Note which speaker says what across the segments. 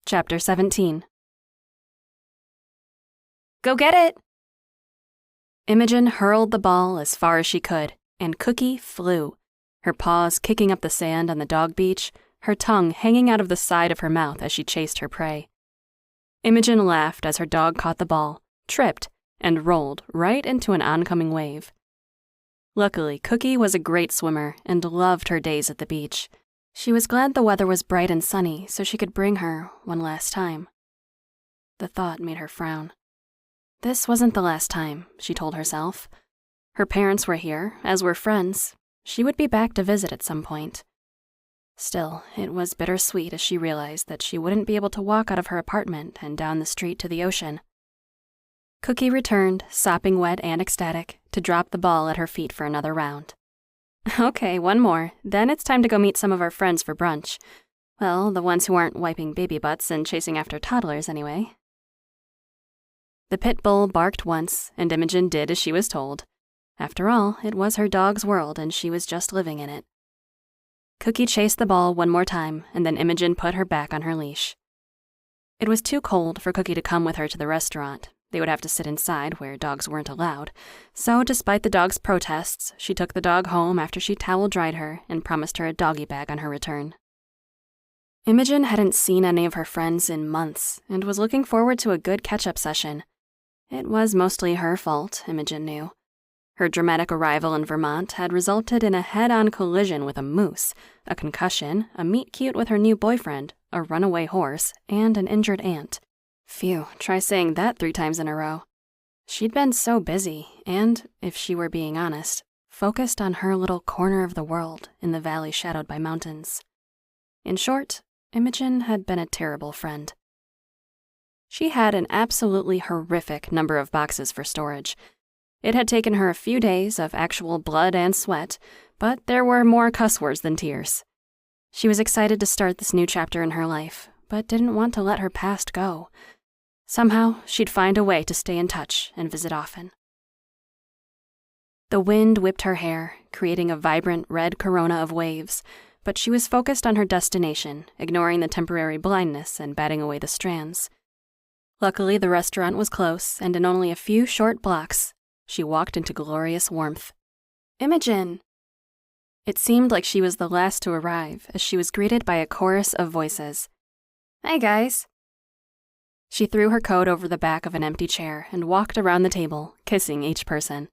Speaker 1: Chapter 17. Go get it! Imogen hurled the ball as far as she could, and Cookie flew, her paws kicking up the sand on the dog beach, her tongue hanging out of the side of her mouth as she chased her prey. Imogen laughed as her dog caught the ball, tripped, and rolled right into an oncoming wave. Luckily, Cookie was a great swimmer and loved her days at the beach. She was glad the weather was bright and sunny so she could bring her one last time. The thought made her frown. This wasn't the last time, she told herself. Her parents were here, as were friends. She would be back to visit at some point. Still, it was bittersweet as she realized that she wouldn't be able to walk out of her apartment and down the street to the ocean. Cookie returned, sopping wet and ecstatic, to drop the ball at her feet for another round. Okay, one more. Then it's time to go meet some of our friends for brunch. Well, the ones who aren't wiping baby butts and chasing after toddlers anyway. The pit bull barked once, and Imogen did as she was told. After all, it was her dog's world, and she was just living in it. Cookie chased the ball one more time, and then Imogen put her back on her leash. It was too cold for Cookie to come with her to the restaurant. They would have to sit inside where dogs weren't allowed. So, despite the dog's protests, she took the dog home after she towel-dried her and promised her a doggy bag on her return. Imogen hadn't seen any of her friends in months and was looking forward to a good catch-up session. It was mostly her fault, Imogen knew. Her dramatic arrival in Vermont had resulted in a head-on collision with a moose, a concussion, a meet-cute with her new boyfriend, a runaway horse, and an injured aunt. Phew, try saying that 3 times in a row. She'd been so busy and, if she were being honest, focused on her little corner of the world in the valley shadowed by mountains. In short, Imogen had been a terrible friend. She had an absolutely horrific number of boxes for storage. It had taken her a few days of actual blood and sweat, but there were more cuss words than tears. She was excited to start this new chapter in her life, but didn't want to let her past go. Somehow, she'd find a way to stay in touch and visit often. The wind whipped her hair, creating a vibrant red corona of waves, but she was focused on her destination, ignoring the temporary blindness and batting away the strands. Luckily, the restaurant was close, and in only a few short blocks, she walked into glorious warmth. Imogen! It seemed like she was the last to arrive as she was greeted by a chorus of voices. Hey, guys. She threw her coat over the back of an empty chair and walked around the table, kissing each person.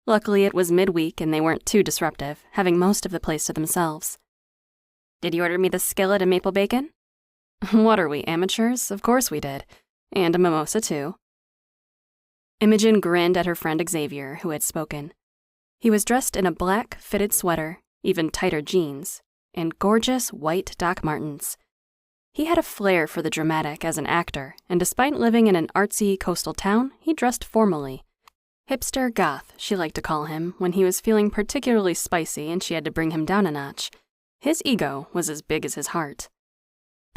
Speaker 1: Luckily, it was midweek and they weren't too disruptive, having most of the place to themselves. Did you order me the skillet and maple bacon? What are we, amateurs? Of course we did. And a mimosa, too. Imogen grinned at her friend Xavier, who had spoken. He was dressed in a black, fitted sweater, even tighter jeans, and gorgeous white Doc Martens. He had a flair for the dramatic as an actor, and despite living in an artsy coastal town, he dressed formally. Hipster goth, she liked to call him, when he was feeling particularly spicy and she had to bring him down a notch. His ego was as big as his heart.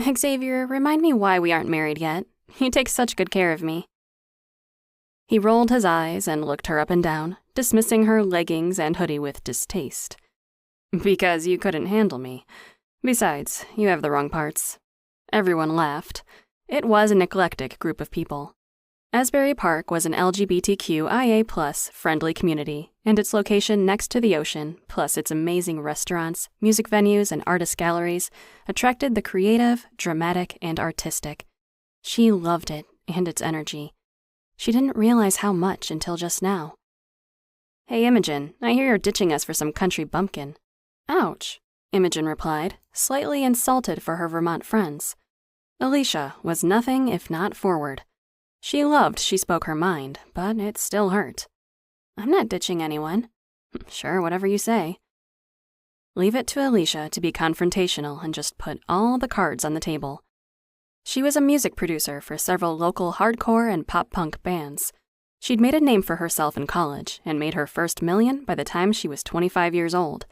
Speaker 1: Xavier, remind me why we aren't married yet. You take such good care of me. He rolled his eyes and looked her up and down, dismissing her leggings and hoodie with distaste. Because you couldn't handle me. Besides, you have the wrong parts. Everyone laughed. It was an eclectic group of people. Asbury Park was an LGBTQIA+ friendly community, and its location next to the ocean, plus its amazing restaurants, music venues, and artist galleries, attracted the creative, dramatic, and artistic. She loved it and its energy. She didn't realize how much until just now. Hey, Imogen, I hear you're ditching us for some country bumpkin. Ouch, Imogen replied, slightly insulted for her Vermont friends. Alicia was nothing if not forward. She loved she spoke her mind, but it still hurt. I'm not ditching anyone. Sure, whatever you say. Leave it to Alicia to be confrontational and just put all the cards on the table. She was a music producer for several local hardcore and pop-punk bands. She'd made a name for herself in college and made her first million by the time she was 25 years old.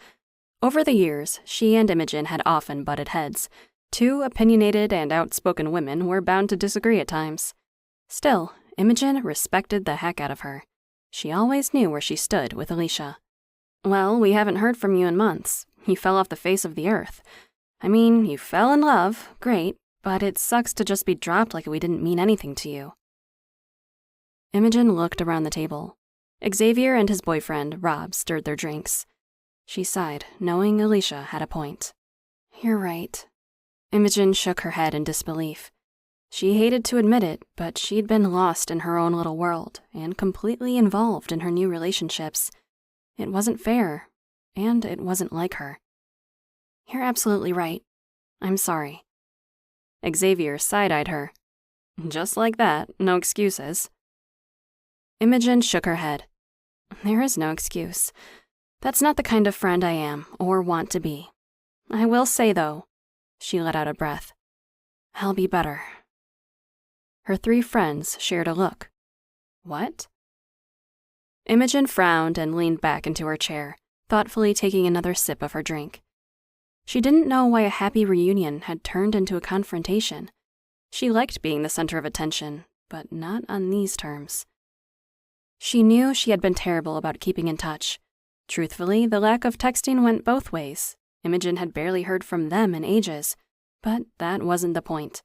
Speaker 1: Over the years, she and Imogen had often butted heads. 2 opinionated and outspoken women were bound to disagree at times. Still, Imogen respected the heck out of her. She always knew where she stood with Alicia. Well, we haven't heard from you in months. You fell off the face of the earth. I mean, you fell in love, great, but it sucks to just be dropped like we didn't mean anything to you. Imogen looked around the table. Xavier and his boyfriend, Rob, stirred their drinks. She sighed, knowing Alicia had a point. You're right. Imogen shook her head in disbelief. She hated to admit it, but she'd been lost in her own little world and completely involved in her new relationships. It wasn't fair, and it wasn't like her. You're absolutely right. I'm sorry. Xavier side-eyed her. Just like that, no excuses. Imogen shook her head. There is no excuse. That's not the kind of friend I am, or want to be. I will say, though, she let out a breath, I'll be better. Her three friends shared a look. What? Imogen frowned and leaned back into her chair, thoughtfully taking another sip of her drink. She didn't know why a happy reunion had turned into a confrontation. She liked being the center of attention, but not on these terms. She knew she had been terrible about keeping in touch. Truthfully, the lack of texting went both ways. Imogen had barely heard from them in ages, but that wasn't the point.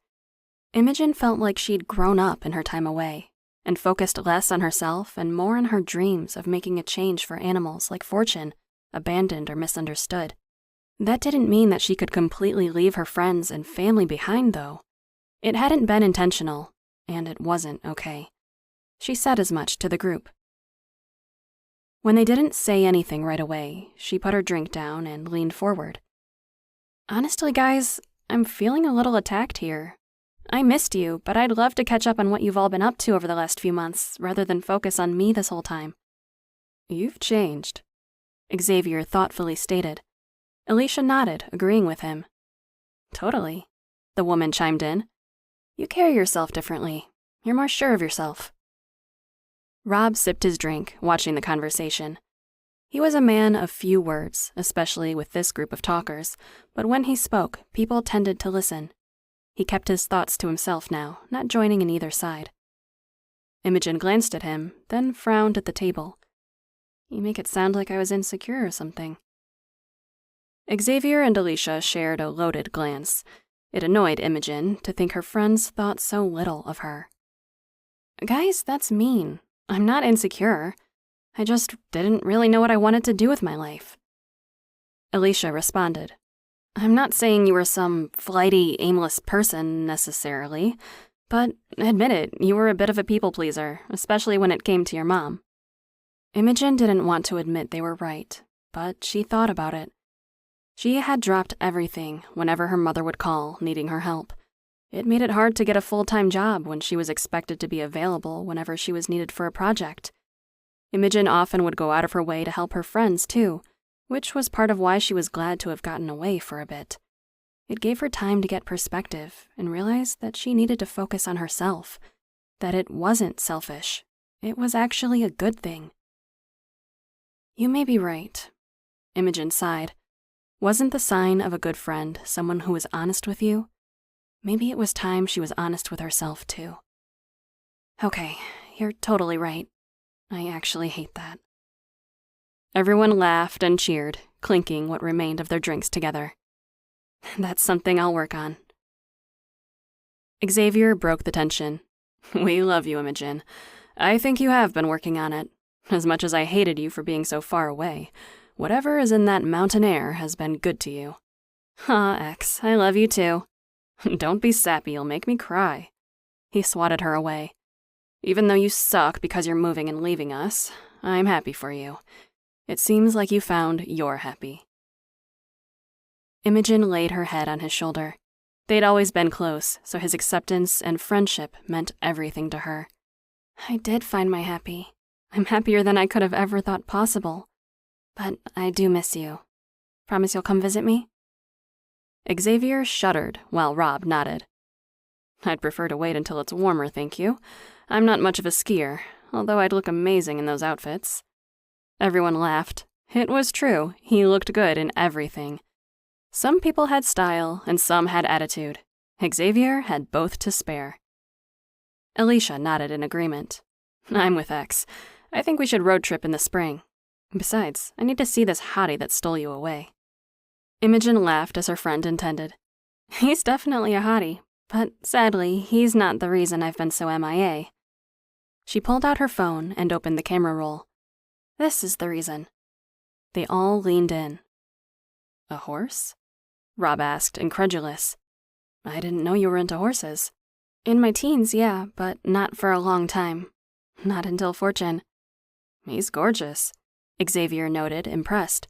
Speaker 1: Imogen felt like she'd grown up in her time away, and focused less on herself and more on her dreams of making a change for animals like Fortune, abandoned or misunderstood. That didn't mean that she could completely leave her friends and family behind, though. It hadn't been intentional, and it wasn't okay. She said as much to the group. When they didn't say anything right away, she put her drink down and leaned forward. Honestly, guys, I'm feeling a little attacked here. I missed you, but I'd love to catch up on what you've all been up to over the last few months, rather than focus on me this whole time. You've changed, Xavier thoughtfully stated. Alicia nodded, agreeing with him. Totally, the woman chimed in. You carry yourself differently. You're more sure of yourself. Rob sipped his drink, watching the conversation. He was a man of few words, especially with this group of talkers, but when he spoke, people tended to listen. He kept his thoughts to himself now, not joining in either side. Imogen glanced at him, then frowned at the table. You make it sound like I was insecure or something. Xavier and Alicia shared a loaded glance. It annoyed Imogen to think her friends thought so little of her. Guys, that's mean. I'm not insecure. I just didn't really know what I wanted to do with my life. Alicia responded. I'm not saying you were some flighty, aimless person, necessarily, but admit it, you were a bit of a people pleaser, especially when it came to your mom. Imogen didn't want to admit they were right, but she thought about it. She had dropped everything whenever her mother would call, needing her help. It made it hard to get a full-time job when she was expected to be available whenever she was needed for a project. Imogen often would go out of her way to help her friends, too, which was part of why she was glad to have gotten away for a bit. It gave her time to get perspective and realize that she needed to focus on herself, that it wasn't selfish. It was actually a good thing. You may be right, Imogen sighed. Wasn't the sign of a good friend someone who was honest with you? Maybe it was time she was honest with herself, too. Okay, you're totally right. I actually hate that. Everyone laughed and cheered, clinking what remained of their drinks together. That's something I'll work on. Xavier broke the tension. We love you, Imogen. I think you have been working on it. As much as I hated you for being so far away, whatever is in that mountain air has been good to you. Aw, X, I love you too. Don't be sappy, you'll make me cry. He swatted her away. Even though you suck because you're moving and leaving us, I'm happy for you. It seems like you found your happy. Imogen laid her head on his shoulder. They'd always been close, so his acceptance and friendship meant everything to her. I did find my happy. I'm happier than I could have ever thought possible. But I do miss you. Promise you'll come visit me? Xavier shuddered while Rob nodded. I'd prefer to wait until it's warmer, thank you. I'm not much of a skier, although I'd look amazing in those outfits. Everyone laughed. It was true, he looked good in everything. Some people had style and some had attitude. Xavier had both to spare. Alicia nodded in agreement. I'm with X. I think we should road trip in the spring. Besides, I need to see this hottie that stole you away. Imogen laughed as her friend intended. He's definitely a hottie, But sadly, he's not the reason I've been so MIA. She pulled out her phone and opened the camera roll. This is the reason. They all leaned in. A horse? Rob asked, incredulous. I didn't know you were into horses. In my teens, yeah, but not for a long time. Not until Fortune. He's gorgeous, Xavier noted, impressed.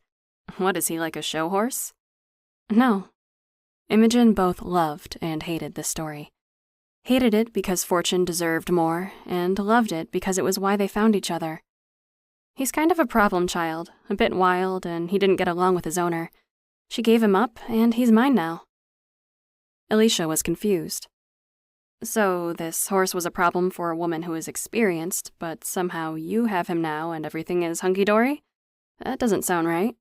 Speaker 1: What, is he like a show horse? No. Imogen both loved and hated this story. Hated it because Fortune deserved more, and loved it because it was why they found each other. He's kind of a problem child, a bit wild, and he didn't get along with his owner. She gave him up, and he's mine now. Alicia was confused. So this horse was a problem for a woman who is experienced, but somehow you have him now and everything is hunky-dory? That doesn't sound right.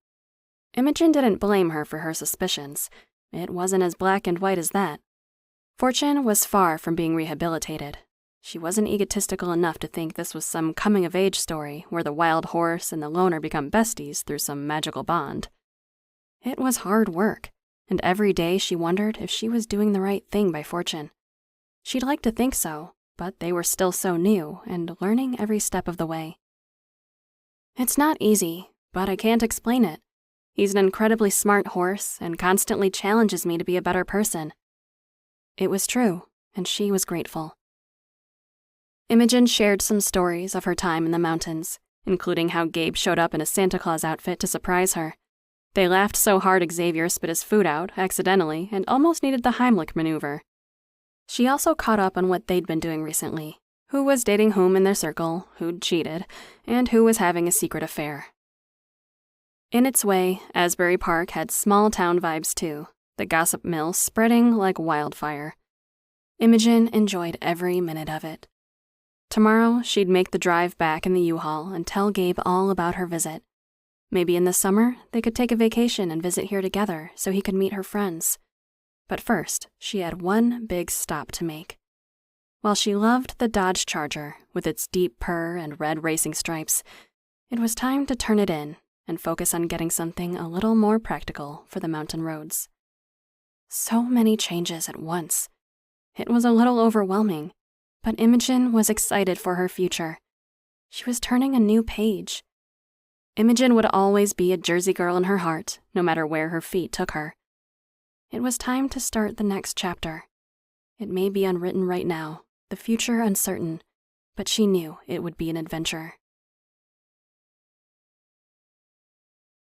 Speaker 1: Imogen didn't blame her for her suspicions. It wasn't as black and white as that. Fortune was far from being rehabilitated. She wasn't egotistical enough to think this was some coming-of-age story where the wild horse and the loner become besties through some magical bond. It was hard work, and every day she wondered if she was doing the right thing by Fortune. She'd like to think so, but they were still so new and learning every step of the way. It's not easy, but I can't explain it. He's an incredibly smart horse and constantly challenges me to be a better person. It was true, and she was grateful. Imogen shared some stories of her time in the mountains, including how Gabe showed up in a Santa Claus outfit to surprise her. They laughed so hard Xavier spit his food out, accidentally, and almost needed the Heimlich maneuver. She also caught up on what they'd been doing recently, who was dating whom in their circle, who'd cheated, and who was having a secret affair. In its way, Asbury Park had small-town vibes too, the gossip mill spreading like wildfire. Imogen enjoyed every minute of it. Tomorrow, she'd make the drive back in the U-Haul and tell Gabe all about her visit. Maybe in the summer, they could take a vacation and visit here together so he could meet her friends. But first, she had one big stop to make. While she loved the Dodge Charger with its deep purr and red racing stripes, it was time to turn it in and focus on getting something a little more practical for the mountain roads. So many changes at once. It was a little overwhelming, but Imogen was excited for her future. She was turning a new page. Imogen would always be a Jersey girl in her heart, no matter where her feet took her. It was time to start the next chapter. It may be unwritten right now, the future uncertain, but she knew it would be an adventure.